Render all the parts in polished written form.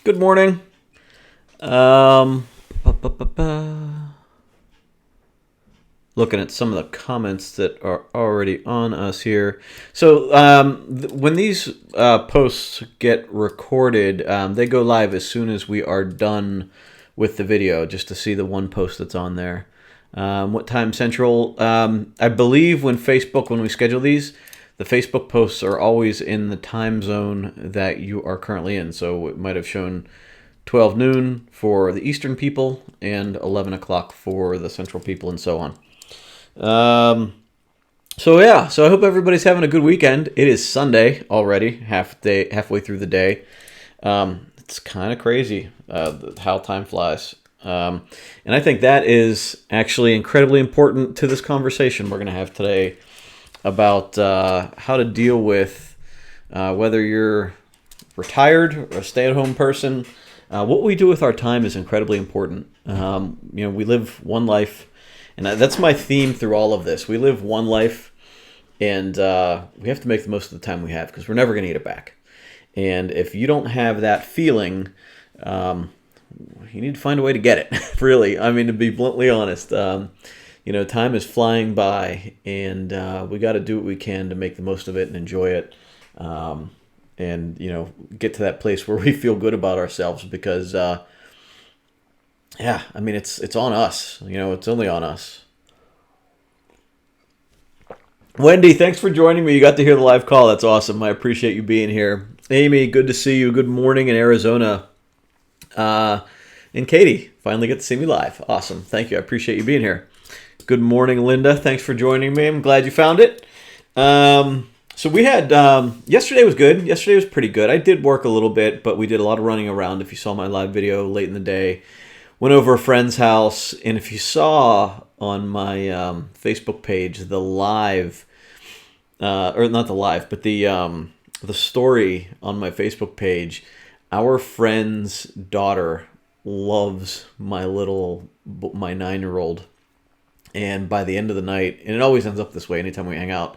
Good morning. Um, ba, ba, ba, ba. Looking at some of the comments that are already on us here. So when these posts get recorded, they go live as soon as we are done with the video, just to see the one post that's on there. What time central? I believe when we schedule these, the Facebook posts are always in the time zone that you are currently in. So it might have shown 12 noon for the Eastern people and 11 o'clock for the Central people, and so on. So I hope everybody's having a good weekend. It is Sunday already, halfway through the day. It's kind of crazy how time flies. And I think that is actually incredibly important to this conversation we're going to have today about how to deal with whether you're retired or a stay-at-home person. What we do with our time is incredibly important. We live one life, and that's my theme through all of this. We live one life, and we have to make the most of the time we have because we're never going to get it back. And if you don't have that feeling, you need to find a way to get it, really. I mean, to be bluntly honest, time is flying by, and we got to do what we can to make the most of it and enjoy it. And get to that place where we feel good about ourselves because it's on us. It's only on us. Wendy, thanks for joining me. You got to hear the live call. That's awesome. I appreciate you being here. Amy, good to see you. Good morning in Arizona. And Katie, finally get to see me live. Awesome. Thank you. I appreciate you being here. Good morning, Linda. Thanks for joining me. I'm glad you found it. So we had, yesterday was good. Yesterday was pretty good. I did work a little bit, but we did a lot of running around. If you saw my live video late in the day, went over a friend's house. And if you saw on my Facebook page, the live, or not the live, but the story on my Facebook page, our friend's daughter loves my 9-year-old. And by the end of the night, and it always ends up this way anytime we hang out,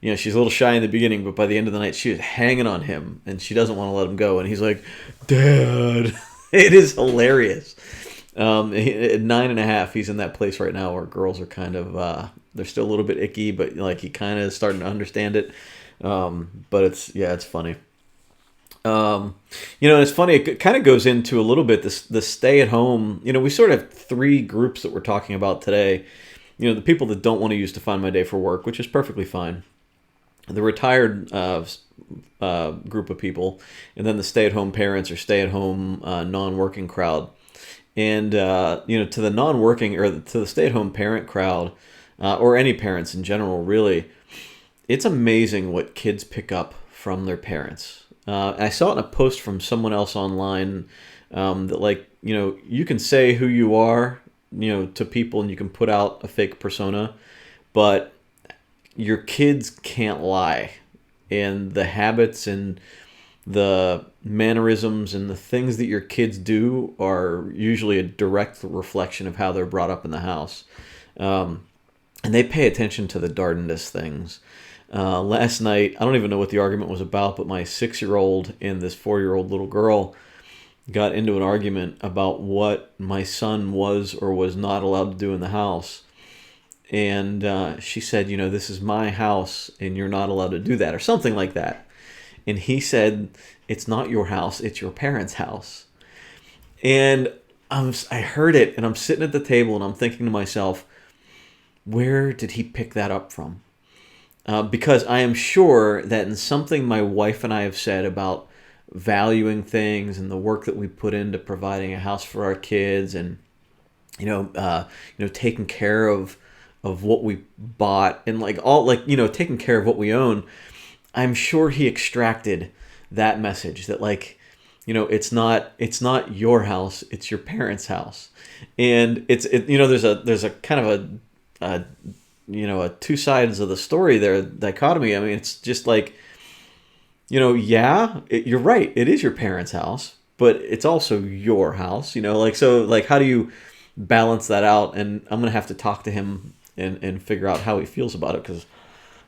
she's a little shy in the beginning, but by the end of the night, she was hanging on him, and she doesn't want to let him go. And he's like, Dad. It is hilarious. At 9.5, he's in that place right now where girls are kind of, they're still a little bit icky, but he kind of is starting to understand it. But it's funny. And it's funny, it kind of goes into a little bit the stay-at-home. We sort of have three groups that we're talking about today. The people that don't want to use Define My Day for work, which is perfectly fine. The retired group of people, and then the stay-at-home parents or stay-at-home non-working crowd. And to the non-working or to the stay-at-home parent crowd, or any parents in general, really, it's amazing what kids pick up from their parents. I saw it in a post from someone else online that you can say who you are, to people, and you can put out a fake persona, but your kids can't lie. And the habits and the mannerisms and the things that your kids do are usually a direct reflection of how they're brought up in the house. And they pay attention to the darndest things. Last night, I don't even know what the argument was about, but my 6-year-old and this 4-year-old little girl got into an argument about what my son was or was not allowed to do in the house. And she said, this is my house and you're not allowed to do that, or something like that. And he said, it's not your house, it's your parents' house. And I heard it, and I'm sitting at the table and I'm thinking to myself, where did he pick that up from? Because I am sure that in something my wife and I have said about valuing things and the work that we put into providing a house for our kids, and taking care of what we bought, and taking care of what we own, I'm sure he extracted that message that it's not your house, it's your parents' house. And there's a kind of a two sides of the story there, dichotomy. I mean, it's just you're right, it is your parents' house, but it's also your house, how do you balance that out? And I'm gonna have to talk to him and figure out how he feels about it, because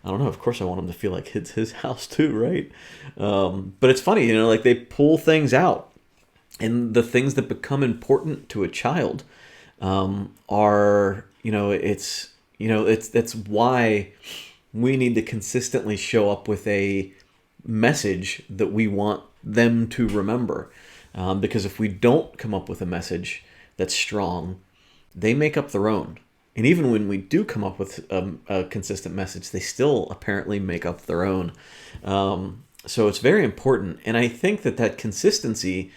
I don't know, of course I want him to feel like it's his house too, right? But it's funny, they pull things out. And the things that become important to a child are, that's why we need to consistently show up with a message that we want them to remember. Because if we don't come up with a message that's strong, they make up their own. And even when we do come up with a consistent message, they still apparently make up their own. So it's very important. And I think that consistency,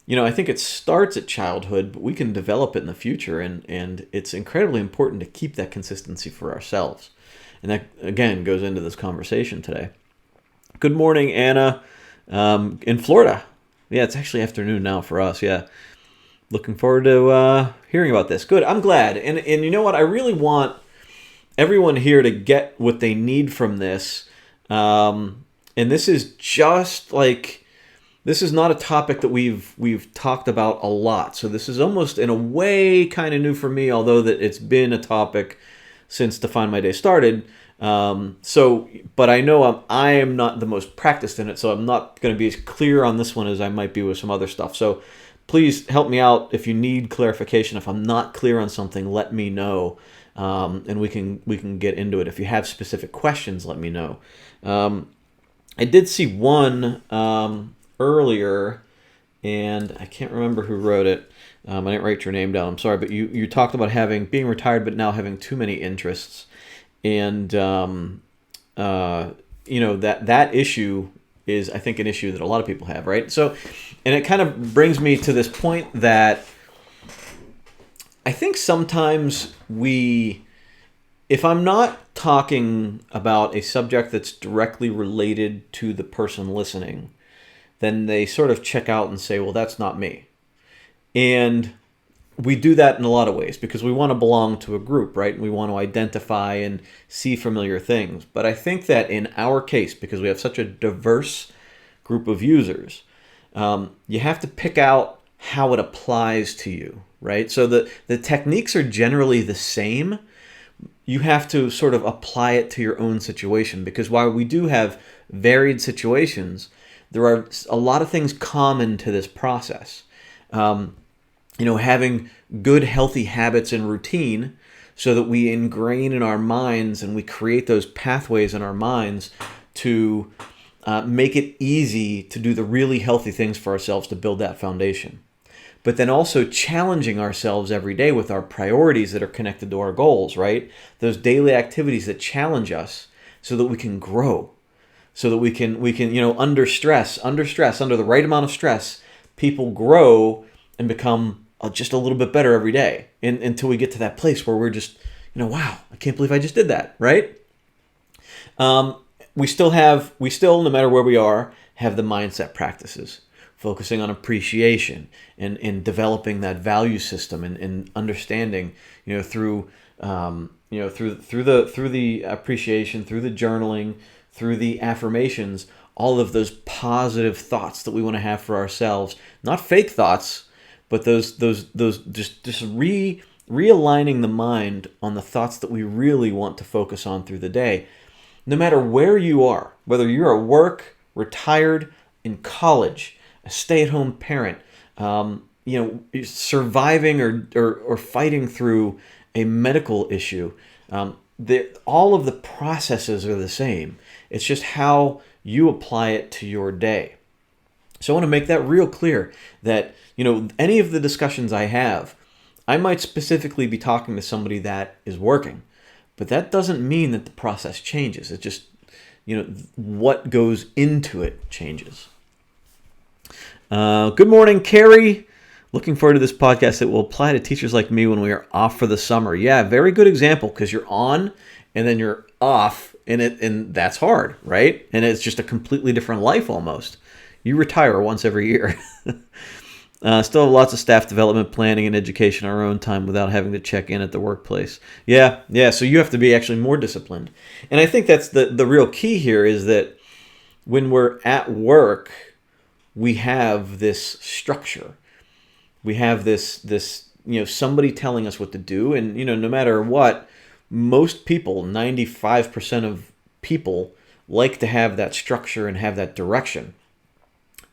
I think it starts at childhood, but we can develop it in the future. And it's incredibly important to keep that consistency for ourselves. And that, again, goes into this conversation today. Good morning, Anna, in Florida. Yeah, it's actually afternoon now for us. Yeah. Looking forward to hearing about this. Good. I'm glad. And you know what? I really want everyone here to get what they need from this. And this is just like, this is not a topic that we've talked about a lot. So this is almost in a way kind of new for me, although that it's been a topic since Define My Day started. But I know I am not the most practiced in it, so I'm not going to be as clear on this one as I might be with some other stuff. So please help me out if you need clarification. If I'm not clear on something, let me know, and we can get into it. If you have specific questions, let me know. I did see one earlier, and I can't remember who wrote it. I didn't write your name down. I'm sorry, but you talked about being retired, but now having too many interests, and that issue is, I think, an issue that a lot of people have, right? So, and it kind of brings me to this point that I think sometimes if I'm not talking about a subject that's directly related to the person listening, then they sort of check out and say, well, that's not me. And we do that in a lot of ways because we want to belong to a group, right? And we want to identify and see familiar things. But I think that in our case, because we have such a diverse group of users, you have to pick out how it applies to you, right? So the techniques are generally the same. You have to sort of apply it to your own situation, because while we do have varied situations, there are a lot of things common to this process. Having good, healthy habits and routine so that we ingrain in our minds and we create those pathways in our minds to make it easy to do the really healthy things for ourselves to build that foundation. But then also challenging ourselves every day with our priorities that are connected to our goals, right? Those daily activities that challenge us so that we can grow, so that we can under the right amount of stress, people grow and become just a little bit better every day, until we get to that place where we're just, wow, I can't believe I just did that, right? We still, no matter where we are, have the mindset practices, focusing on appreciation and developing that value system and understanding, through the appreciation, through the journaling, through the affirmations, all of those positive thoughts that we want to have for ourselves, not fake thoughts, but those just realigning the mind on the thoughts that we really want to focus on through the day. No matter where you are, whether you're at work, retired, in college, a stay-at-home parent, surviving or fighting through a medical issue, all of the processes are the same. It's just how you apply it to your day. So I want to make that real clear that, any of the discussions I have, I might specifically be talking to somebody that is working, but that doesn't mean that the process changes. It just, what goes into it changes. Good morning, Carrie. Looking forward to this podcast that will apply to teachers like me when we are off for the summer. Yeah, very good example, because you're on and then you're off, and that's hard, right? And it's just a completely different life almost. You retire once every year. Still have lots of staff development, planning, and education on our own time without having to check in at the workplace. Yeah. So you have to be actually more disciplined. And I think that's the real key here, is that when we're at work, we have this structure. We have this somebody telling us what to do. And, no matter what, most people, 95% of people, like to have that structure and have that direction.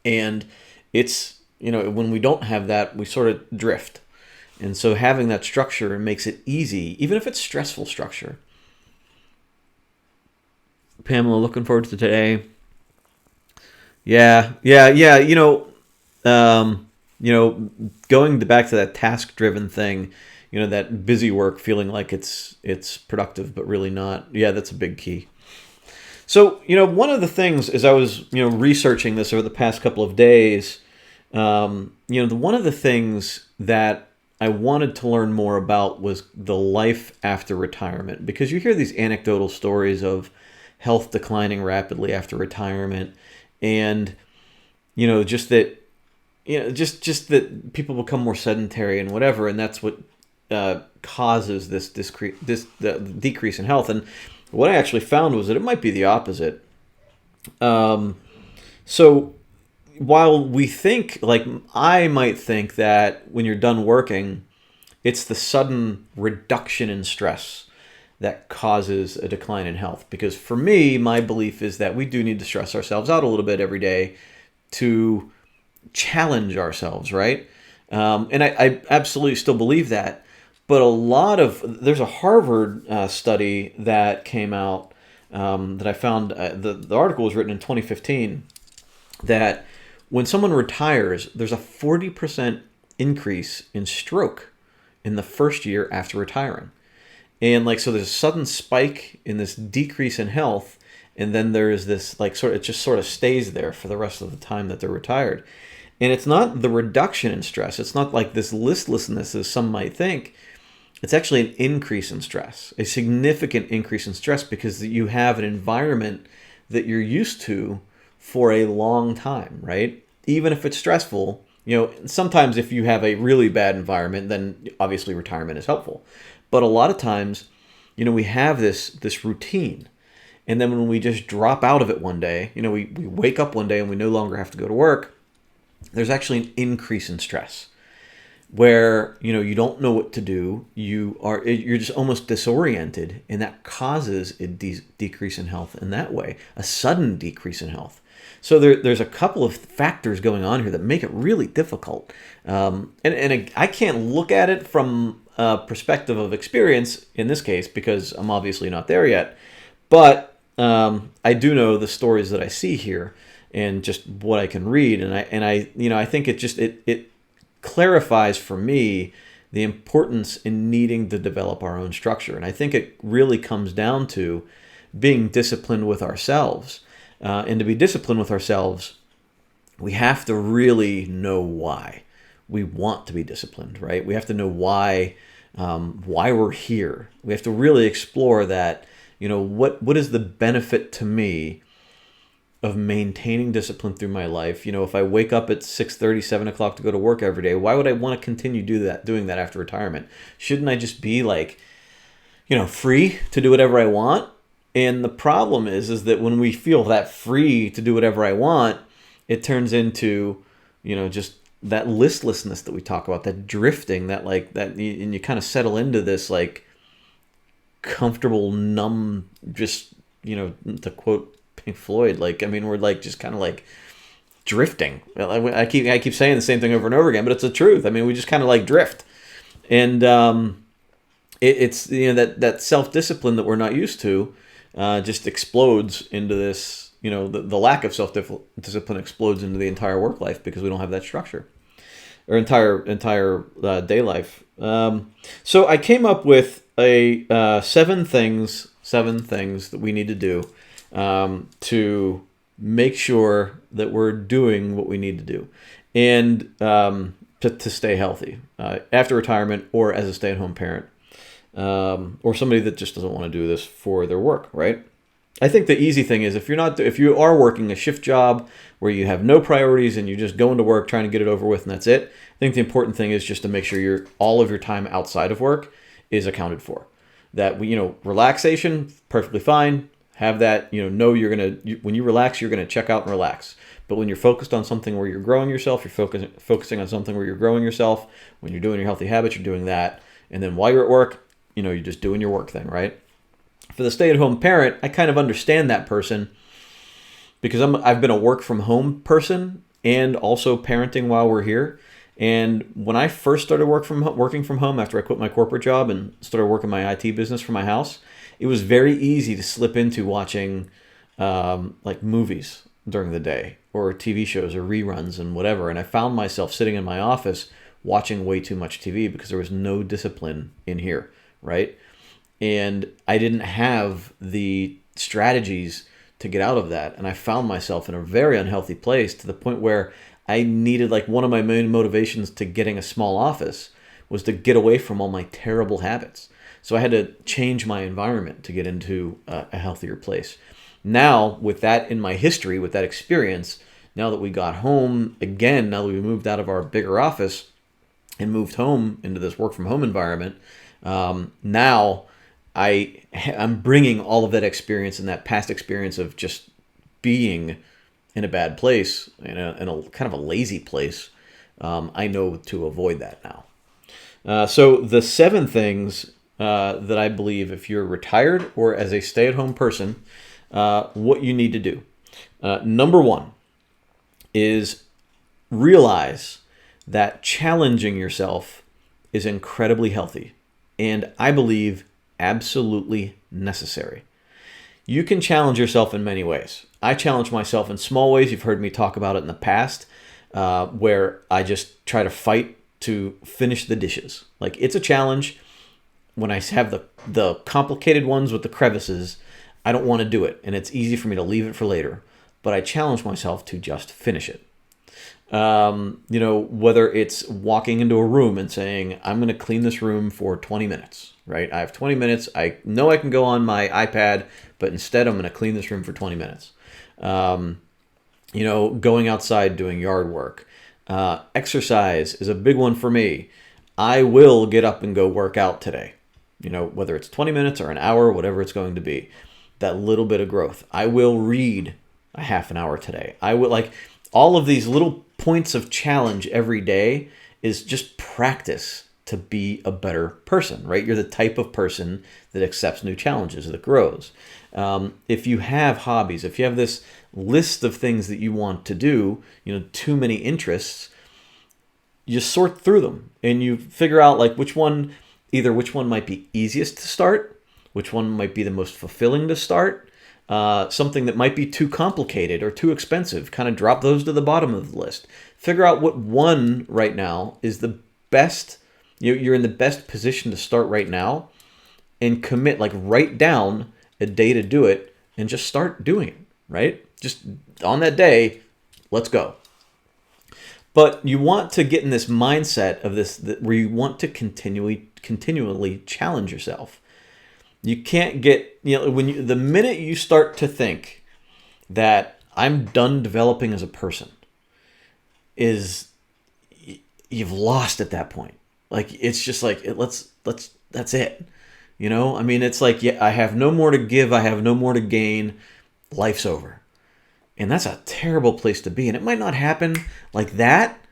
And it's when we don't have that, we sort of drift. And so having that structure makes it easy, even if it's stressful structure. Pamela, looking forward to today. Yeah. Going back to that task-driven thing, that busy work, feeling like it's productive, but really not. Yeah, that's a big key. So, one of the things as I was, researching this over the past couple of days, one of the things that I wanted to learn more about was the life after retirement, because you hear these anecdotal stories of health declining rapidly after retirement, and just that people become more sedentary and whatever, and that's what causes this decrease in health. And what I actually found was that it might be the opposite. So while we think, like I might think that when you're done working, it's the sudden reduction in stress that causes a decline in health. Because for me, my belief is that we do need to stress ourselves out a little bit every day to challenge ourselves, right? And I absolutely still believe that. But there's a Harvard study that came out that I found, the article was written in 2015, that when someone retires, there's a 40% increase in stroke in the first year after retiring. And so there's a sudden spike in this decrease in health, and then there's this it just sort of stays there for the rest of the time that they're retired. And it's not the reduction in stress. It's not like this listlessness as some might think. It's actually an increase in stress, a significant increase in stress, because you have an environment that you're used to for a long time, right? Even if it's stressful, sometimes if you have a really bad environment, then obviously retirement is helpful. But a lot of times, we have this routine. And then when we just drop out of it one day, we wake up one day and we no longer have to go to work, there's actually an increase in stress where, you don't know what to do. You're just almost disoriented, and that causes a decrease in health in that way, a sudden decrease in health. So there's a couple of factors going on here that make it really difficult. And I can't look at it from a perspective of experience in this case, because I'm obviously not there yet. But I do know the stories that I see here and just what I can read. And I think it clarifies for me the importance in needing to develop our own structure. And I think it really comes down to being disciplined with ourselves. And to be disciplined with ourselves, we have to really know why we want to be disciplined, right? We have to know why we're here. We have to really explore that, what is the benefit to me of maintaining discipline through my life? If I wake up at 6:30, 7 o'clock to go to work every day, why would I want to continue doing that after retirement? Shouldn't I just be free to do whatever I want? And the problem is that when we feel that free to do whatever I want, it turns into, just that listlessness that we talk about, that drifting, and you kind of settle into this comfortable, numb, just, to quote Pink Floyd, we're just kind of drifting. I keep saying the same thing over and over again, but it's the truth. We just kind of drift. And it's that self-discipline that we're not used to just explodes into this, the lack of self-discipline explodes into the entire work life because we don't have that structure, or entire day life. So I came up with a 7 things that we need to do to make sure that we're doing what we need to do, and to stay healthy after retirement, or as a stay-at-home parent, or somebody that just doesn't want to do this for their work, right? I think the easy thing is if you are working a shift job where you have no priorities and you just go into work trying to get it over with and that's it, I think the important thing is just to make sure all of your time outside of work is accounted for. That relaxation, perfectly fine. Have that, know when you relax, you're gonna check out and relax. But when you're focused on something where you're growing yourself, you're focusing on something where you're growing yourself. When you're doing your healthy habits, you're doing that. And then while you're at work, you're just doing your work thing, right? For the stay-at-home parent, I kind of understand that person because I've been a work from home person, and also parenting while we're here. And when I first started working from home after I quit my corporate job and started working my IT business from my house, it was very easy to slip into watching like movies during the day or TV shows or reruns and whatever. And I found myself sitting in my office watching way too much TV because there was no discipline in here, right? And I didn't have the strategies to get out of that. And I found myself in a very unhealthy place to the point where I needed, like, one of my main motivations to getting a small office was to get away from all my terrible habits. So I had to change my environment to get into a healthier place. Now, with that in my history, with that experience, now that we got home again, now that we moved out of our bigger office and moved home into this work from home environment, now I'm bringing all of that experience and that past experience of just being in a bad place, in a kind of a lazy place. I know to avoid that now. So the 7 things that I believe, if you're retired or as a stay-at-home person, what you need to do. Number 1 is realize that challenging yourself is incredibly healthy, and I believe absolutely necessary. You can challenge yourself in many ways. I challenge myself in small ways. You've heard me talk about it in the past, where I just try to fight to finish the dishes. Like, it's a challenge. When I have the complicated ones with the crevices, I don't want to do it, and it's easy for me to leave it for later. But I challenge myself to just finish it. Whether it's walking into a room and saying, I'm going to clean this room for 20 minutes, right? I have 20 minutes. I know I can go on my iPad, but instead I'm going to clean this room for 20 minutes. Going outside, doing yard work. Exercise is a big one for me. I will get up and go work out today, whether it's 20 minutes or an hour, whatever it's going to be. That little bit of growth. I will read a half an hour today. I will, like, all of these little points of challenge every day is just practice to be a better person, right? You're the type of person that accepts new challenges, that grows. If you have hobbies, if you have this list of things that you want to do, too many interests, you sort through them and you figure out, like, which one might be easiest to start, which one might be the most fulfilling to start. Something that might be too complicated or too expensive, kind of drop those to the bottom of the list. Figure out what one right now is the best, you're in the best position to start right now, and commit, like, write down a day to do it and just start doing it, right? Just on that day, let's go. But you want to get in this mindset of this, where you want to continually challenge yourself. You can't get, the minute you start to think that I'm done developing as a person, you've lost at that point. Like, it's just like, that's it. It's like, yeah, I have no more to give. I have no more to gain. Life's over. And that's a terrible place to be. And it might not happen like that,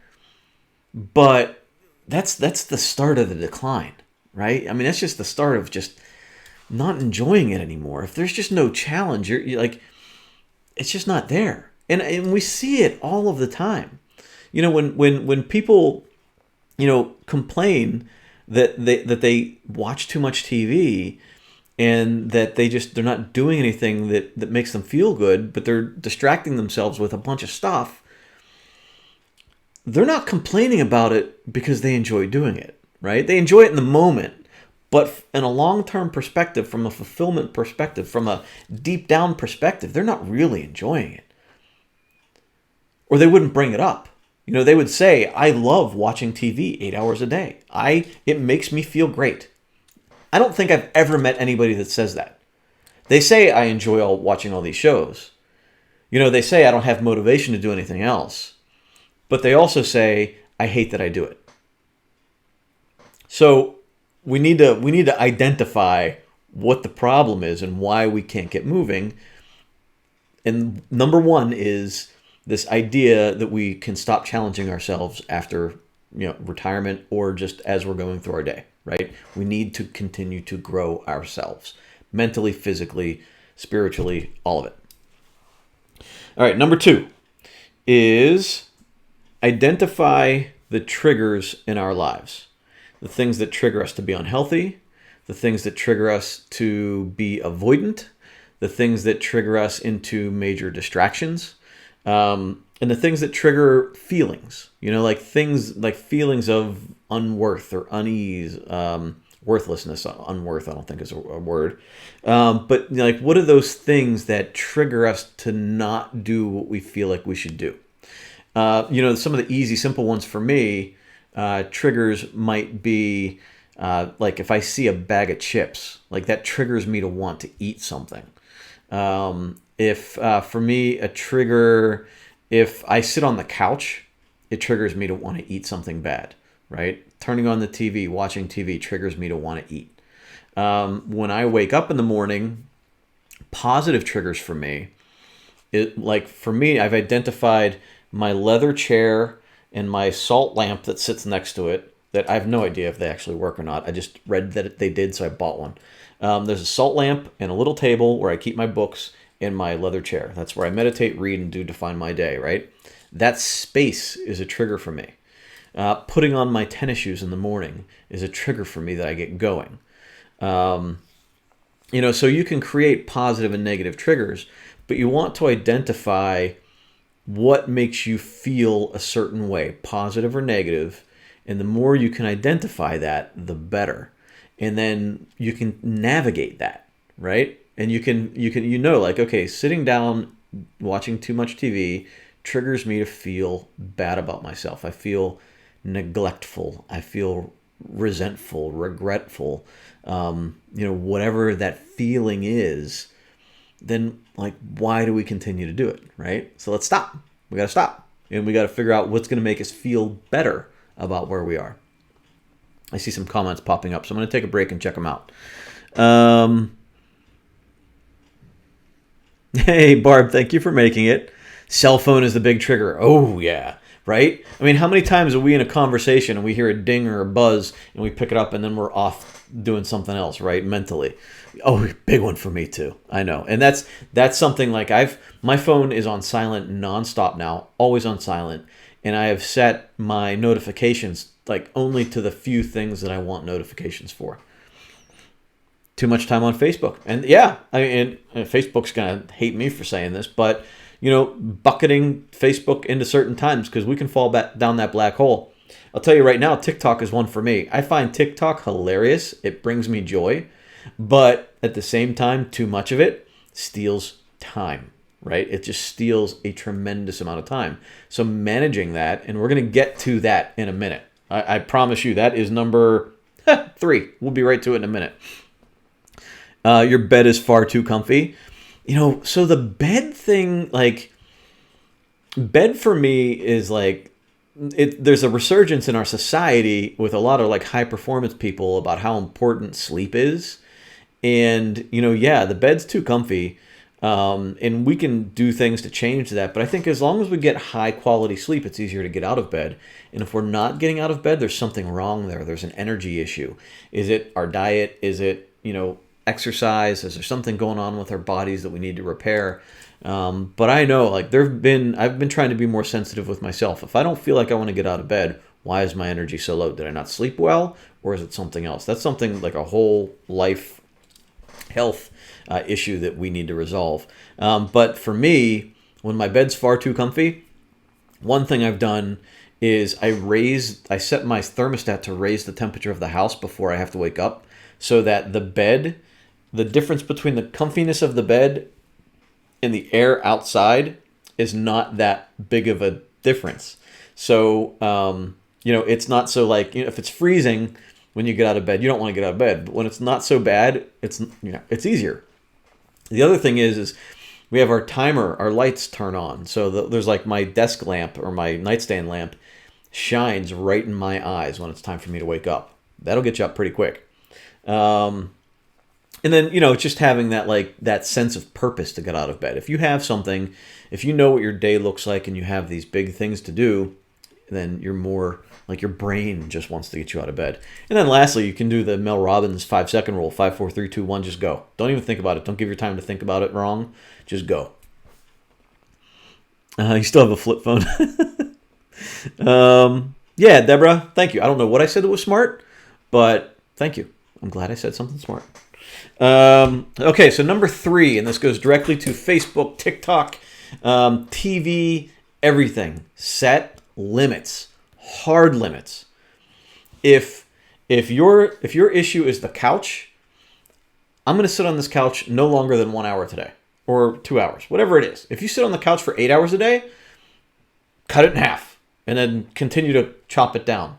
but that's the start of the decline, right? That's just the start of just not enjoying it anymore. If there's just no challenge, you're like, it's just not there. And we see it all of the time. When people, complain that they watch too much TV and that they're not doing anything that makes them feel good, but they're distracting themselves with a bunch of stuff. They're not complaining about it because they enjoy doing it, right? They enjoy it in the moment. But in a long-term perspective, from a fulfillment perspective, from a deep-down perspective, they're not really enjoying it. Or they wouldn't bring it up. They would say, I love watching TV 8 hours a day. It makes me feel great. I don't think I've ever met anybody that says that. They say, I enjoy watching all these shows. They say, I don't have motivation to do anything else. But they also say, I hate that I do it. So we need to identify what the problem is and why we can't get moving. And number 1 is this idea that we can stop challenging ourselves after retirement or just as we're going through our day, right? We need to continue to grow ourselves mentally, physically, spiritually, all of it. All right, number 2 is identify the triggers in our lives, the things that trigger us to be unhealthy, the things that trigger us to be avoidant, the things that trigger us into major distractions, and the things that trigger feelings, like things like feelings of unworth or unease, worthlessness, unworth, I don't think is a word. But like, what are those things that trigger us to not do what we feel like we should do? Some of the easy, simple ones for me, triggers might be like if I see a bag of chips, like that triggers me to want to eat something. If for me, a trigger, if I sit on the couch, it triggers me to want to eat something bad, right? Turning on the TV, watching TV triggers me to want to eat. When I wake up in the morning, positive triggers for me, I've identified my leather chair and my salt lamp that sits next to it, that I have no idea if they actually work or not. I just read that they did, so I bought one. There's a salt lamp and a little table where I keep my books in my leather chair. That's where I meditate, read, and define my day, right? That space is a trigger for me. Putting on my tennis shoes in the morning is a trigger for me that I get going. So you can create positive and negative triggers, but you want to identify what makes you feel a certain way, positive or negative, and the more you can identify that, the better. And then you can navigate that, right? And you can like, okay, sitting down watching too much TV triggers me to feel bad about myself. I feel neglectful. I feel resentful, regretful. Whatever that feeling is, then like, why do we continue to do it, right? So let's stop. We got to stop. And we got to figure out what's going to make us feel better about where we are. I see some comments popping up, so I'm going to take a break and check them out. Hey, Barb, thank you for making it. Cell phone is the big trigger. Oh, yeah, right? I mean, how many times are we in a conversation and we hear a ding or a buzz and we pick it up and then we're off doing something else, right, mentally? Oh, big one for me too. I know. And that's something like my phone is on silent nonstop now, always on silent. And I have set my notifications like only to the few things that I want notifications for. Too much time on Facebook. And yeah, and Facebook's going to hate me for saying this, but bucketing Facebook into certain times, because we can fall back down that black hole. I'll tell you right now, TikTok is one for me. I find TikTok hilarious. It brings me joy. But at the same time, too much of it steals time, right? It just steals a tremendous amount of time. So managing that, and we're going to get to that in a minute. I promise you, that is number 3. We'll be right to it in a minute. Your bed is far too comfy. So the bed thing, like, bed for me is like, there's a resurgence in our society with a lot of like high performance people about how important sleep is. And, the bed's too comfy. And we can do things to change that. But I think as long as we get high quality sleep, it's easier to get out of bed. And if we're not getting out of bed, there's something wrong there. There's an energy issue. Is it our diet? Is it, exercise? Is there something going on with our bodies that we need to repair? But I know, like, I've been trying to be more sensitive with myself. If I don't feel like I want to get out of bed, why is my energy so low? Did I not sleep well? Or is it something else? That's something like a whole life health issue that we need to resolve. But for me, when my bed's far too comfy, one thing I've done is I set my thermostat to raise the temperature of the house before I have to wake up, so that the difference between the comfiness of the bed and the air outside is not that big of a difference. So, it's not so like, if it's freezing when you get out of bed, you don't want to get out of bed. But when it's not so bad, it's easier. The other thing is we have our timer, our lights turn on. So there's like my desk lamp or my nightstand lamp shines right in my eyes when it's time for me to wake up. That'll get you up pretty quick. And then, just having that sense of purpose to get out of bed. If you have something, if you know what your day looks like and you have these big things to do, then you're more like, your brain just wants to get you out of bed. And then lastly, you can do the Mel Robbins 5-second rule, 5, 4, 3, 2, 1, just go. Don't even think about it. Don't give your time to think about it wrong. Just go. You still have a flip phone? Yeah, Deborah, thank you. I don't know what I said that was smart, but thank you. I'm glad I said something smart. Okay, so number 3, and this goes directly to Facebook, TikTok, TV, everything. Set limits, hard limits. If your issue is the couch, I'm going to sit on this couch no longer than 1 hour today, or 2 hours, whatever it is. If you sit on the couch for 8 hours a day, cut it in half and then continue to chop it down.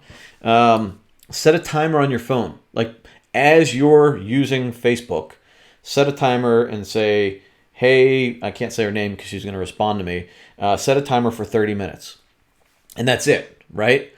Set a timer on your phone. Like, as you're using Facebook, set a timer and say, hey, I can't say her name because she's going to respond to me. Set a timer for 30 minutes. And that's it, right?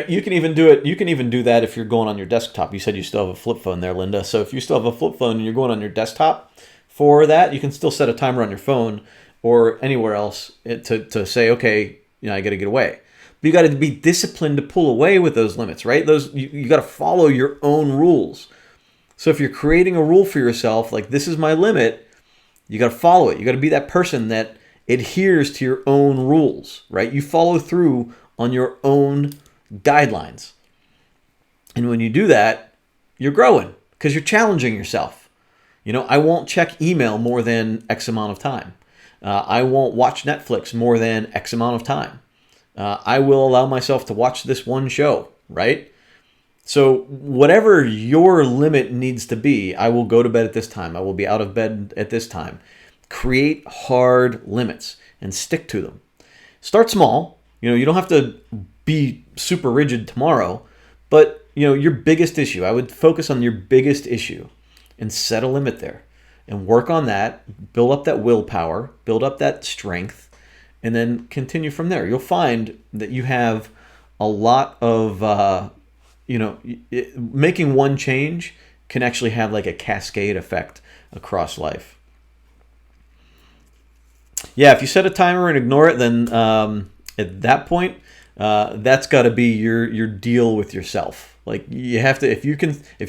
You can even do it. You can even do that if you're going on your desktop. You said you still have a flip phone there, Linda. So if you still have a flip phone and you're going on your desktop for that, you can still set a timer on your phone or anywhere else to say, okay, I got to get away. But you got to be disciplined to pull away with those limits, right? You got to follow your own rules. So if you're creating a rule for yourself, like this is my limit, you got to follow it. You got to be that person that adheres to your own rules, right? You follow through on your own guidelines. And when you do that, you're growing because you're challenging yourself. I won't check email more than X amount of time. I won't watch Netflix more than X amount of time. I will allow myself to watch this one show, right? So whatever your limit needs to be, I will go to bed at this time. I will be out of bed at this time. Create hard limits and stick to them. Start small. You don't have to be super rigid tomorrow, but your biggest issue, I would focus on your biggest issue and set a limit there and work on that, build up that willpower, build up that strength, and then continue from there. You'll find that you have a lot of, making one change can actually have like a cascade effect across life. Yeah, if you set a timer and ignore it, then at that point, that's got to be your deal with yourself. Like you have to, if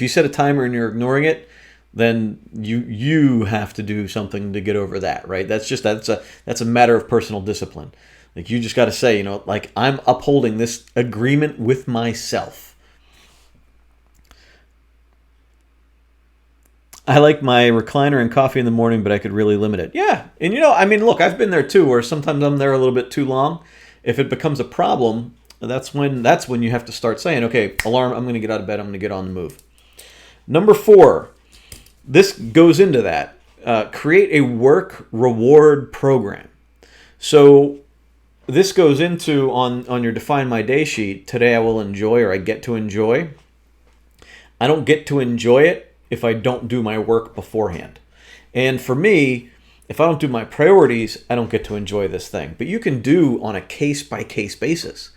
you set a timer and you're ignoring it, then you have to do something to get over that, right? That's a matter of personal discipline. Like you just got to say, like I'm upholding this agreement with myself. I like my recliner and coffee in the morning, but I could really limit it. Yeah, and look, I've been there too, where sometimes I'm there a little bit too long. If it becomes a problem, that's when you have to start saying, okay, alarm, I'm going to get out of bed, I'm going to get on the move. Number 4. This goes into that. Create a work reward program. So this goes into on your Define My Day sheet. Today I will enjoy, or I get to enjoy. I don't get to enjoy it if I don't do my work beforehand. And for me, if I don't do my priorities, I don't get to enjoy this thing. But you can do on a case-by-case basis.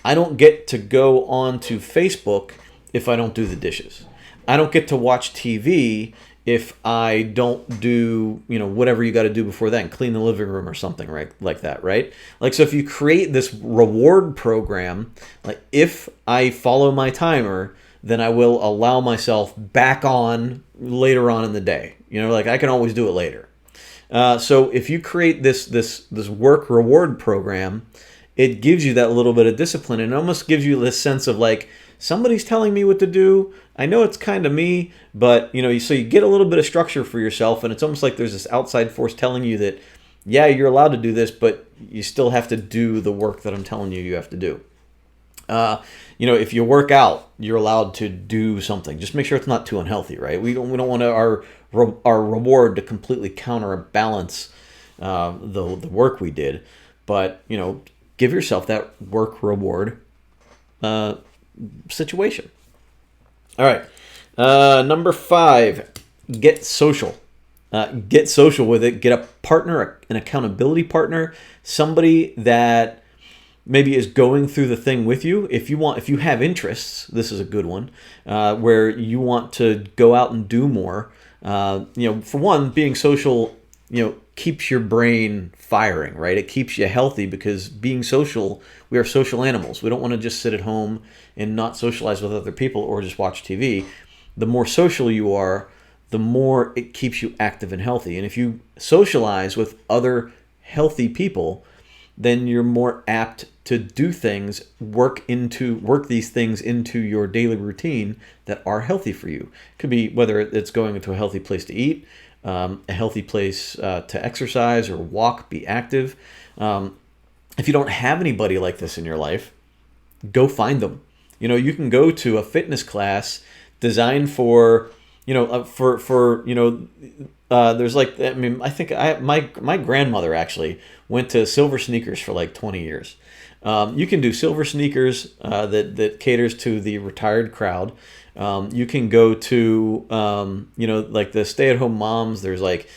I don't get to go on to Facebook if I don't do the dishes. I don't get to watch TV if I don't do, whatever you got to do before then, clean the living room or something, right? Like that, right? Like, so if you create this reward program, like if I follow my timer, then I will allow myself back on later on in the day. Like I can always do it later. So if you create this work reward program, it gives you that little bit of discipline and almost gives you this sense of like, somebody's telling me what to do. I know it's kind of me, but so you get a little bit of structure for yourself, and it's almost like there's this outside force telling you that, yeah, you're allowed to do this, but you still have to do the work that I'm telling you have to do. If you work out, you're allowed to do something. Just make sure it's not too unhealthy, right? We don't want our reward to completely counterbalance the work we did, but give yourself that work reward situation. All right. Number 5, get social. Get social with it. Get a partner, an accountability partner, somebody that maybe is going through the thing with you. If you have interests, this is a good one, where you want to go out and do more. For one, being social, keeps your brain firing, right? It keeps you healthy because being social, we are social animals. We don't want to just sit at home and not socialize with other people or just watch TV. The more social you are, the more it keeps you active and healthy. And if you socialize with other healthy people, then you're more apt to do things, work these things into your daily routine that are healthy for you. Could be whether it's going into a healthy place to eat, a healthy place to exercise or walk, be active. If you don't have anybody like this in your life, go find them. You can go to a fitness class designed for, there's like, I think my grandmother actually went to Silver Sneakers for like 20 years. You can do Silver Sneakers that caters to the retired crowd. You can go to, like the stay-at-home moms. There's like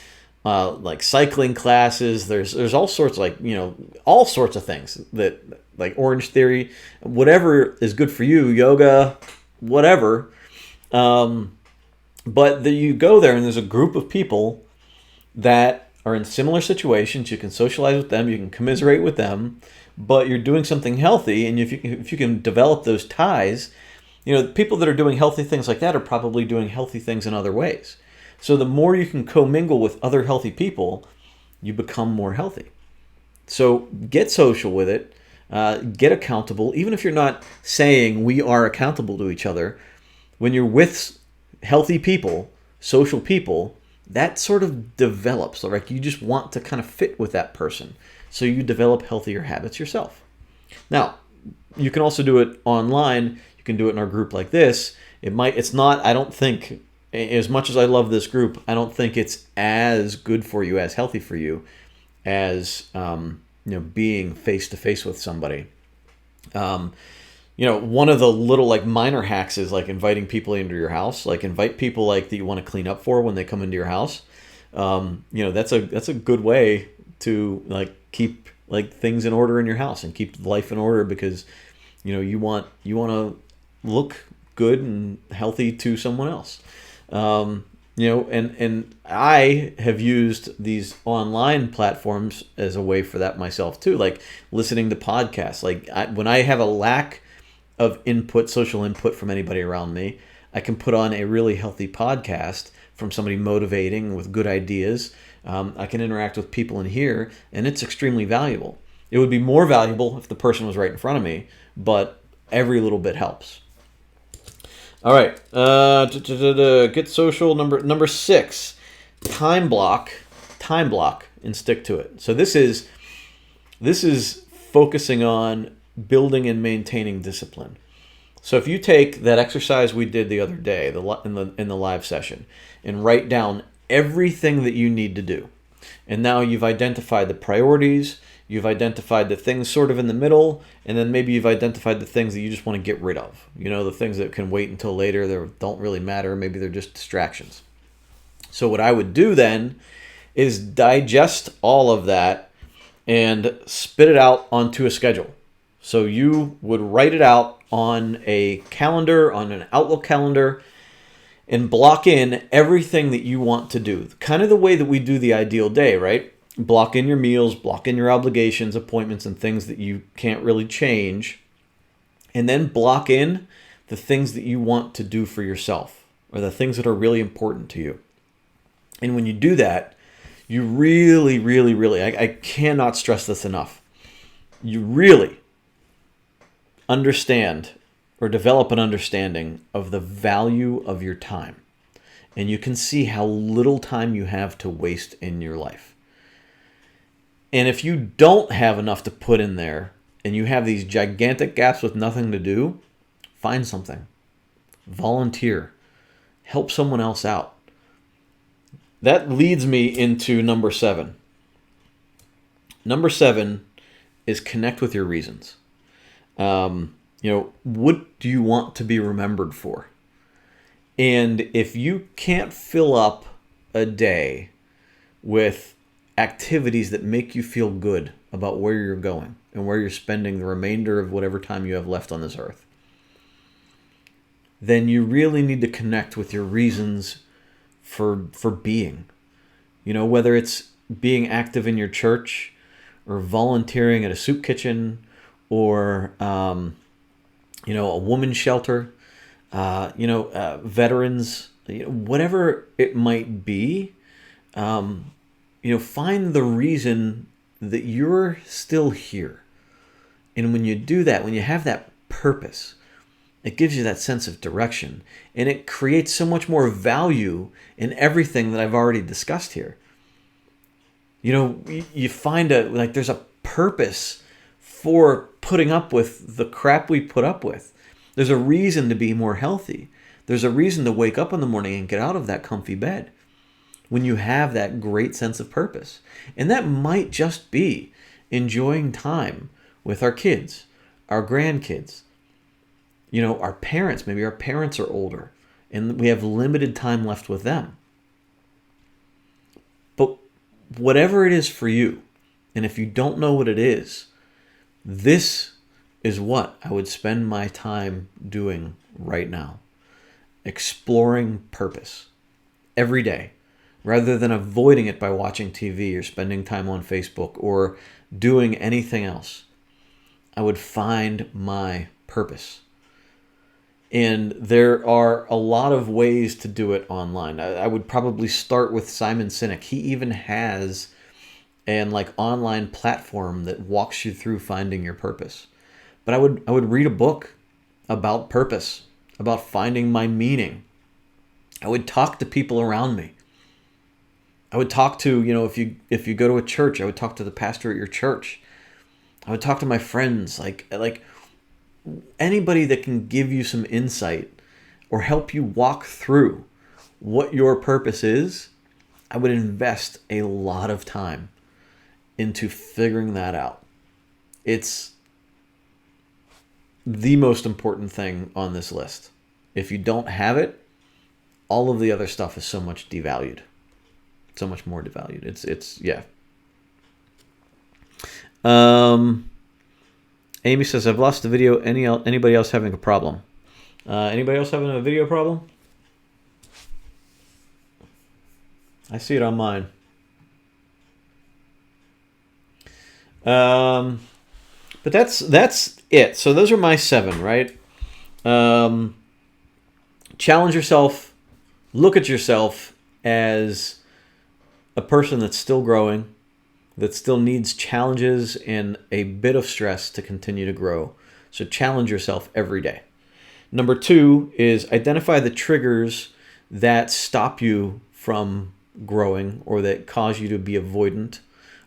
cycling classes. There's all sorts all sorts of things that, like Orange Theory, whatever is good for you, yoga, whatever. But you go there and there's a group of people that are in similar situations. You can socialize with them, you can commiserate with them, but you're doing something healthy. And if you can develop those ties, people that are doing healthy things like that are probably doing healthy things in other ways. So the more you can commingle with other healthy people, you become more healthy. So get social with it, get accountable. Even if you're not saying we are accountable to each other, when you're with healthy people, social people, that sort of develops. Like you just want to kind of fit with that person. So you develop healthier habits yourself. Now, you can also do it online. You can do it in our group like this. It's not, I don't think, as much as I love this group, I don't think it's as good for you, as healthy for you as, being face to face with somebody. One of the little like minor hacks is like inviting people into your house. Like invite people like that you want to clean up for when they come into your house. That's a good way to like keep like things in order in your house and keep life in order, because you want to look good and healthy to someone else. And I have used these online platforms as a way for that myself too, like listening to podcasts. Like when I have a lack of social input from anybody around me, I can put on a really healthy podcast from somebody motivating with good ideas. I can interact with people in here, and it's extremely valuable. It would be more valuable if the person was right in front of me, but every little bit helps. All right, get social. Number 6, time block, and stick to it. So this is focusing on building and maintaining discipline. So if you take that exercise we did the other day, in the live session, and write down everything that you need to do, and now you've identified the priorities, you've identified the things sort of in the middle, and then maybe you've identified the things that you just want to get rid of. The things that can wait until later, that don't really matter, maybe they're just distractions. So what I would do then is digest all of that and spit it out onto a schedule. So you would write it out on a calendar, on an Outlook calendar, and block in everything that you want to do. Kind of the way that we do the ideal day, right? Block in your meals, block in your obligations, appointments, and things that you can't really change. And then block in the things that you want to do for yourself, or the things that are really important to you. And when you do that, you really, really, really, I cannot stress this enough, you really understand or develop an understanding of the value of your time. And you can see how little time you have to waste in your life. And if you don't have enough to put in there, and you have these gigantic gaps with nothing to do, find something. Volunteer. Help someone else out. That leads me into number 7. Number 7 is connect with your reasons. What do you want to be remembered for? And if you can't fill up a day with activities that make you feel good about where you're going and where you're spending the remainder of whatever time you have left on this earth, then you really need to connect with your reasons for being. Whether it's being active in your church, or volunteering at a soup kitchen, or a women's shelter, veterans, whatever it might be. Find the reason that you're still here. And when you do that, when you have that purpose, it gives you that sense of direction, and it creates so much more value in everything that I've already discussed here. You know, you find there's a purpose for putting up with the crap we put up with. There's a reason to be more healthy. There's a reason to wake up in the morning and get out of that comfy bed when you have that great sense of purpose. And that might just be enjoying time with our kids, our grandkids, you know, our parents. Maybe our parents are older and we have limited time left with them. But whatever it is for you, and if you don't know what it is, this is what I would spend my time doing right now. Exploring purpose every day, rather than avoiding it by watching TV or spending time on Facebook or doing anything else. I would find my purpose. And there are a lot of ways to do it online. I would probably start with Simon Sinek. He even has an online platform that walks you through finding your purpose. But I would read a book about purpose, about finding my meaning. I would talk to people around me. I would talk to, if you go to a church, I would talk to the pastor at your church. I would talk to my friends, like anybody that can give you some insight or help you walk through what your purpose is. I would invest a lot of time into figuring that out. It's the most important thing on this list. If you don't have it, all of the other stuff is so much devalued. So much more devalued. It's yeah. Amy says, I've lost the video. Anybody else having a problem? Anybody else having a video problem? I see it on mine. But that's it. So those are my 7, right? Challenge yourself. Look at yourself as a person that's still growing, that still needs challenges and a bit of stress to continue to grow. So challenge yourself every day. Number 2 is identify the triggers that stop you from growing or that cause you to be avoidant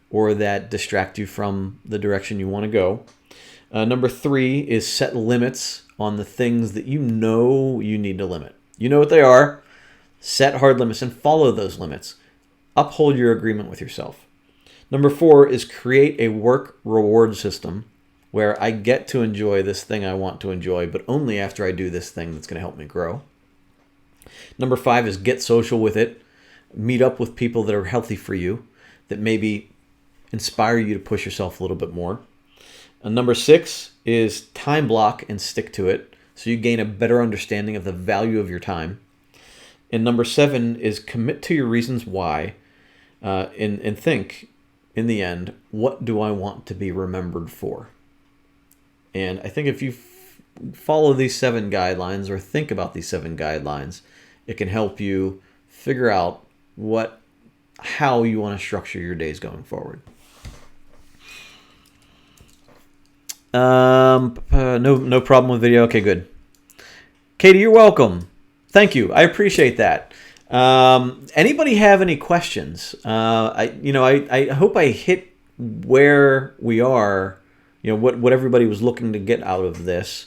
or that distract you from the direction you want to go. Number 3 is set limits on the things that you know you need to limit. You know what they are. Set hard limits and follow those limits. Uphold your agreement with yourself. Number 4 is create a work reward system where I get to enjoy this thing I want to enjoy, but only after I do this thing that's going to help me grow. Number 5 is get social with it. Meet up with people that are healthy for you, that maybe inspire you to push yourself a little bit more. And number 6 is time block and stick to it so you gain a better understanding of the value of your time. And number 7 is commit to your reasons why and think, in the end, what do I want to be remembered for? And I think if you follow these 7 guidelines or think about these 7 guidelines, it can help you figure out how you want to structure your days going forward. No problem with video. Okay, good. Katie, you're welcome. Thank you. I appreciate that. Anybody have any questions? I hope I hit where we are, what everybody was looking to get out of this.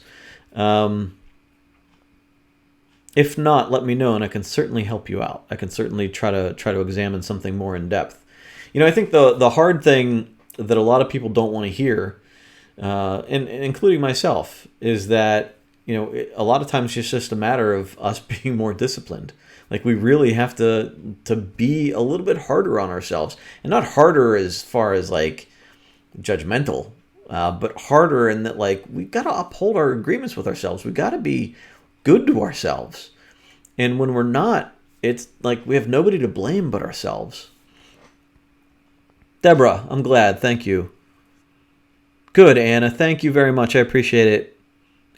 If not, let me know, and I can certainly help you out. I can certainly try to examine something more in depth. I think the hard thing that a lot of people don't want to hear, and including myself, is that a lot of times it's just a matter of us being more disciplined. Like we really have to be a little bit harder on ourselves, and not harder as far as like judgmental, but harder in that we got to uphold our agreements with ourselves. We got to be good to ourselves, and when we're not, it's like we have nobody to blame but ourselves. Deborah, I'm glad. Thank you. Good, Anna. Thank you very much. I appreciate it.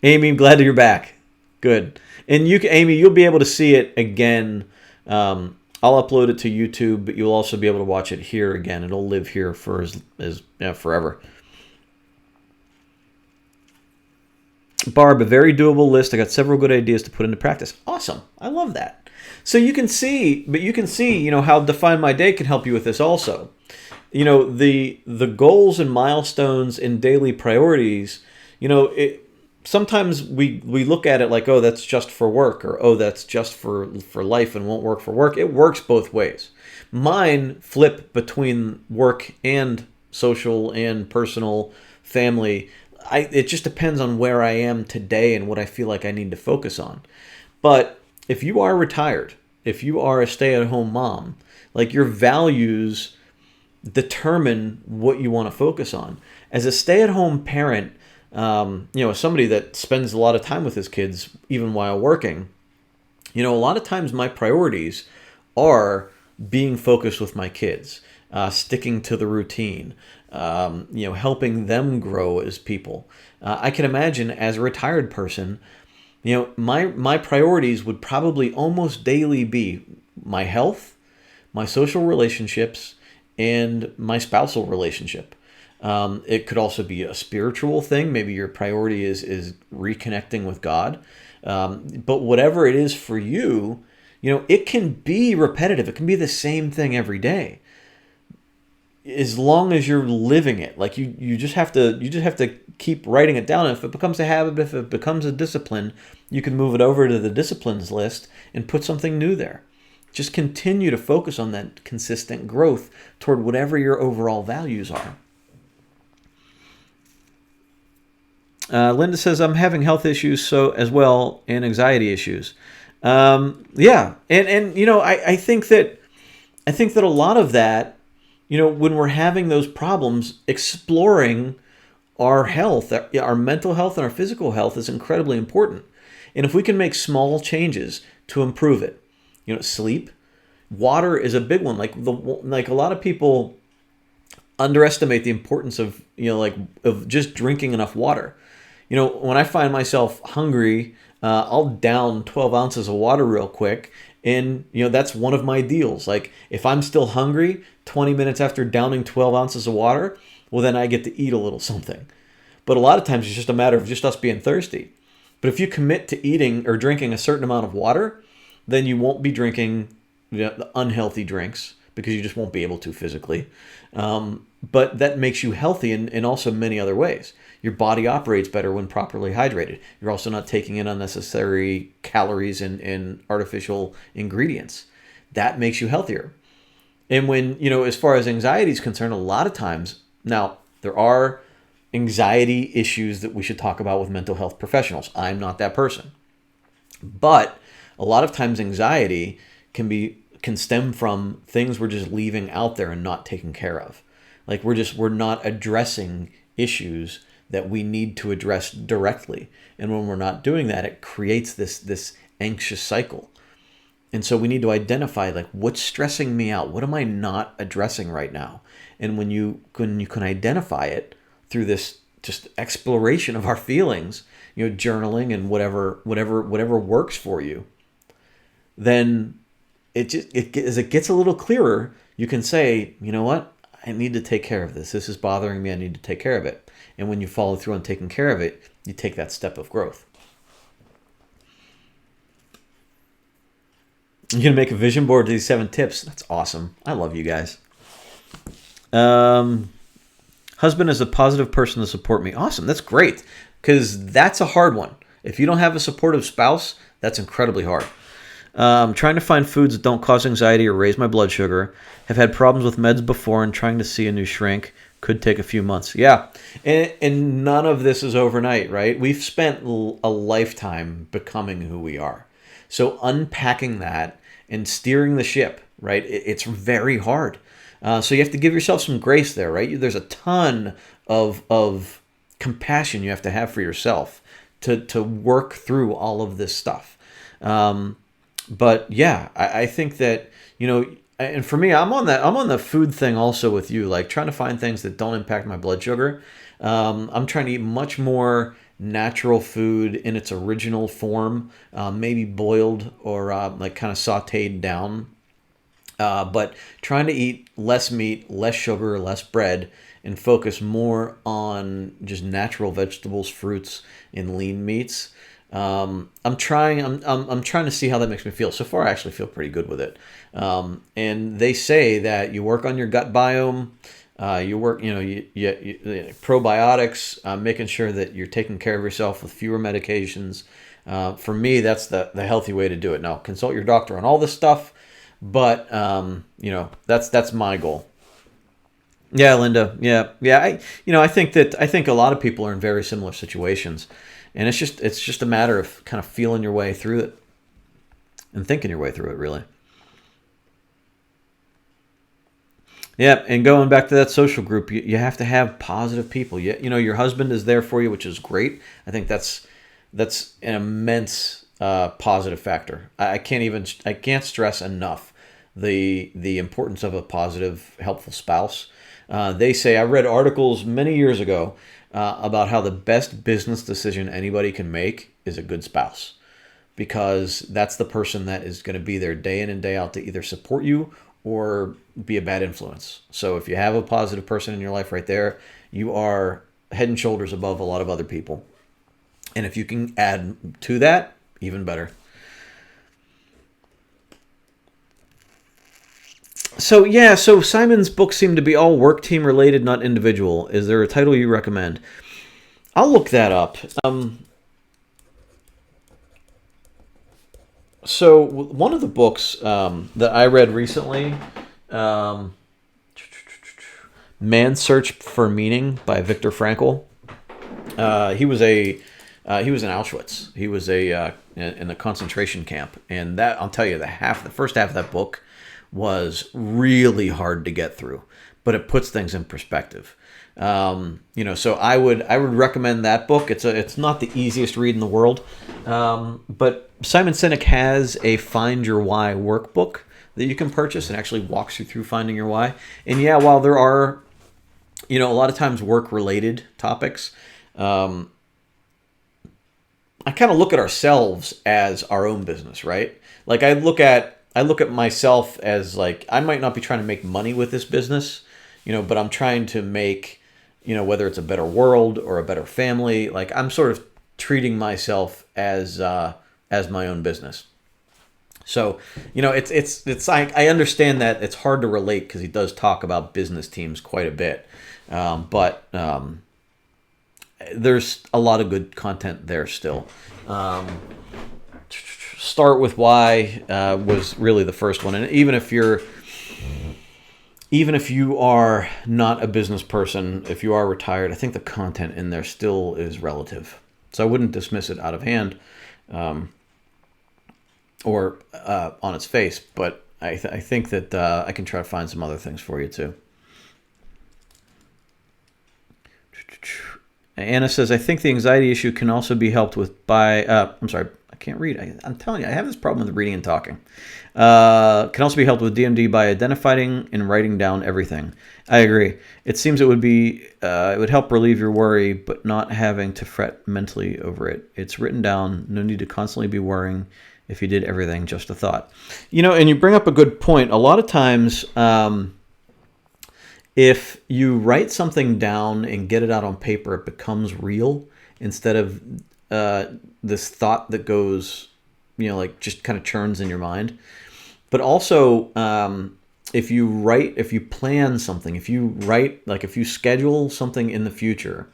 Amy, I'm glad that you're back. Good. And Amy, you'll be able to see it again. I'll upload it to YouTube, but you'll also be able to watch it here again. It'll live here for as forever. Barb, a very doable list. I got several good ideas to put into practice. Awesome. I love that. So you can see, how Define My Day can help you with this also. The goals and milestones and daily priorities, sometimes we look at it like, oh, that's just for work, or oh, that's just for life and won't work for work. It works both ways. Mine flip between work and social and personal, family. It just depends on where I am today and what I feel like I need to focus on. But if you are retired, if you are a stay-at-home mom, like, your values determine what you want to focus on. As a stay-at-home parent, as somebody that spends a lot of time with his kids, even while working, a lot of times my priorities are being focused with my kids, sticking to the routine, helping them grow as people. I can imagine, as a retired person, my priorities would probably almost daily be my health, my social relationships, and my spousal relationship. It could also be a spiritual thing. Maybe your priority is reconnecting with God. But whatever it is for you, it can be repetitive. It can be the same thing every day, as long as you're living it. Like, you just have to keep writing it down. If it becomes a habit, if it becomes a discipline, you can move it over to the disciplines list and put something new there. Just continue to focus on that consistent growth toward whatever your overall values are. Linda says, I'm having health issues as well, and anxiety issues. Yeah. And I think that a lot of that, when we're having those problems, exploring our health, our mental health and our physical health is incredibly important. And if we can make small changes to improve it, sleep, water is a big one. Like a lot of people underestimate the importance of, of just drinking enough water. When I find myself hungry, I'll down 12 ounces of water real quick. And, that's one of my deals. Like, if I'm still hungry 20 minutes after downing 12 ounces of water, well, then I get to eat a little something. But a lot of times it's just a matter of just us being thirsty. But if you commit to eating or drinking a certain amount of water, then you won't be drinking the unhealthy drinks, because you just won't be able to physically. But that makes you healthy in also many other ways. Your body operates better when properly hydrated. You're also not taking in unnecessary calories and artificial ingredients. That makes you healthier. And when, as far as anxiety is concerned, a lot of times, now, there are anxiety issues that we should talk about with mental health professionals. I'm not that person. But a lot of times anxiety can stem from things we're just leaving out there and not taking care of. Like, we're not addressing issues that we need to address directly. And when we're not doing that, it creates this anxious cycle. And so we need to identify, like, what's stressing me out? What am I not addressing right now? And when you can identify it through this just exploration of our feelings, journaling and whatever works for you, then as it gets a little clearer, you can say, you know what? I need to take care of this. This is bothering me. I need to take care of it. And when you follow through on taking care of it, you take that step of growth. You're going to make a vision board to these 7 tips. That's awesome. I love you guys. Husband is a positive person to support me. Awesome. That's great. Because that's a hard one. If you don't have a supportive spouse, that's incredibly hard. Trying to find foods that don't cause anxiety or raise my blood sugar. Have had problems with meds before, and trying to see a new shrink could take a few months. Yeah. And none of this is overnight, right? We've spent a lifetime becoming who we are. So unpacking that and steering the ship, right? It's very hard. So you have to give yourself some grace there, right? There's a ton of compassion you have to have for yourself to work through all of this stuff. But yeah, I think that, and for me, I'm on the food thing also with you, like trying to find things that don't impact my blood sugar. I'm trying to eat much more natural food in its original form, maybe boiled or like kind of sauteed down. But trying to eat less meat, less sugar, less bread, and focus more on just natural vegetables, fruits, and lean meats. I'm trying. I'm trying to see how that makes me feel. So far, I actually feel pretty good with it. And they say that you work on your gut biome. You work, probiotics, making sure that you're taking care of yourself with fewer medications. For me, that's the healthy way to do it. Now, consult your doctor on all this stuff, but that's my goal. Yeah, Linda. Yeah, yeah. I think a lot of people are in very similar situations, and it's just a matter of kind of feeling your way through it and thinking your way through it, really. Yeah, and going back to that social group, you have to have positive people. Your husband is there for you, which is great. I think that's an immense positive factor. I can't stress enough the importance of a positive, helpful spouse. They say I read articles many years ago about how the best business decision anybody can make is a good spouse, because that's the person that is going to be there day in and day out to either support you or be a bad influence. So if you have a positive person in your life right there, you are head and shoulders above a lot of other people. And if you can add to that, even better. So yeah, so Simon's books seem to be all work team related, not individual. Is there a title you recommend? I'll look that up. So one of the books that I read recently, um, "Man's Search for Meaning" by Viktor Frankl. He was in Auschwitz. He was in the concentration camp, and that, I'll tell you, the first half of that book was really hard to get through, but it puts things in perspective. So I would recommend that book. It's not the easiest read in the world, but Simon Sinek has a Find Your Why workbook that you can purchase and actually walks you through finding your why. And yeah, while there are a lot of times work related topics, I kind of look at ourselves as our own business, right? Like I look at myself as, like, I might not be trying to make money with this business, but I'm trying to make, whether it's a better world or a better family. Like, I'm sort of treating myself as my own business. So, I understand that it's hard to relate because he does talk about business teams quite a bit, but there's a lot of good content there still. Start with Why was really the first one, and even if you are not a business person, if you are retired, I think the content in there still is relative. So I wouldn't dismiss it out of hand, or on its face. But I think that I can try to find some other things for you too. Anna says, I think the anxiety issue can also be helped with by, I'm sorry, I can't read. I'm telling you, I have this problem with reading and talking. Can also be helped with DMD by identifying and writing down everything. I agree. It seems it would help relieve your worry, but not having to fret mentally over it. It's written down. No need to constantly be worrying. If you did everything, just a thought. And you bring up a good point. A lot of times, if you write something down and get it out on paper, it becomes real instead of this thought that goes, like just kind of churns in your mind. But also, if you plan something, if you schedule something in the future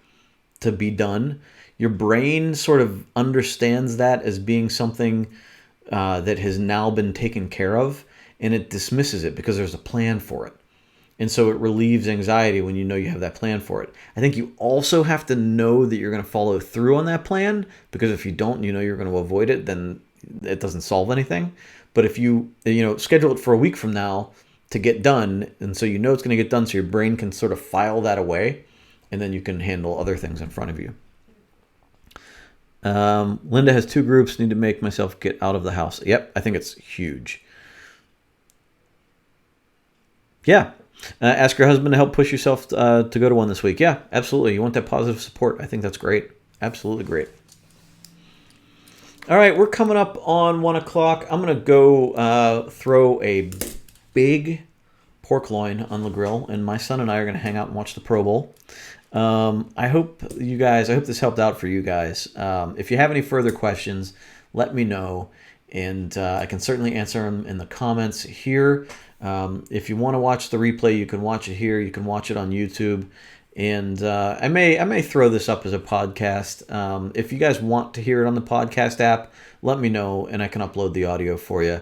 to be done, your brain sort of understands that as being something that has now been taken care of, and it dismisses it because there's a plan for it. And so it relieves anxiety when you know you have that plan for it. I think you also have to know that you're going to follow through on that plan, because if you don't, you're going to avoid it, then it doesn't solve anything. But if you schedule it for a week from now to get done, and so it's going to get done, so your brain can sort of file that away, and then you can handle other things in front of you. Linda has 2 groups. Need to make myself get out of the house. Yep, I think it's huge. Yeah. Ask your husband to help push yourself to go to one this week. Yeah, absolutely. You want that positive support. I think that's great. Absolutely great. All right, we're coming up on 1 o'clock. I'm going to go throw a big pork loin on the grill, and my son and I are going to hang out and watch the Pro Bowl. I hope this helped out for you guys. If you have any further questions, let me know, and I can certainly answer them in the comments here. If you want to watch the replay, you can watch it here. You can watch it on YouTube, and I may throw this up as a podcast. If you guys want to hear it on the podcast app, let me know, and I can upload the audio for you.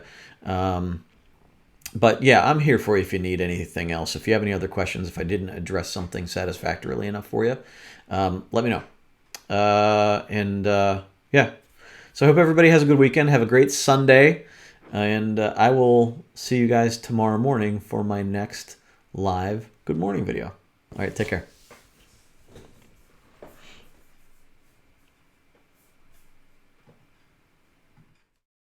But yeah, I'm here for you if you need anything else. If you have any other questions, if I didn't address something satisfactorily enough for you, let me know. Yeah. So I hope everybody has a good weekend. Have a great Sunday. And I will see you guys tomorrow morning for my next live Good Morning video. All right, take care.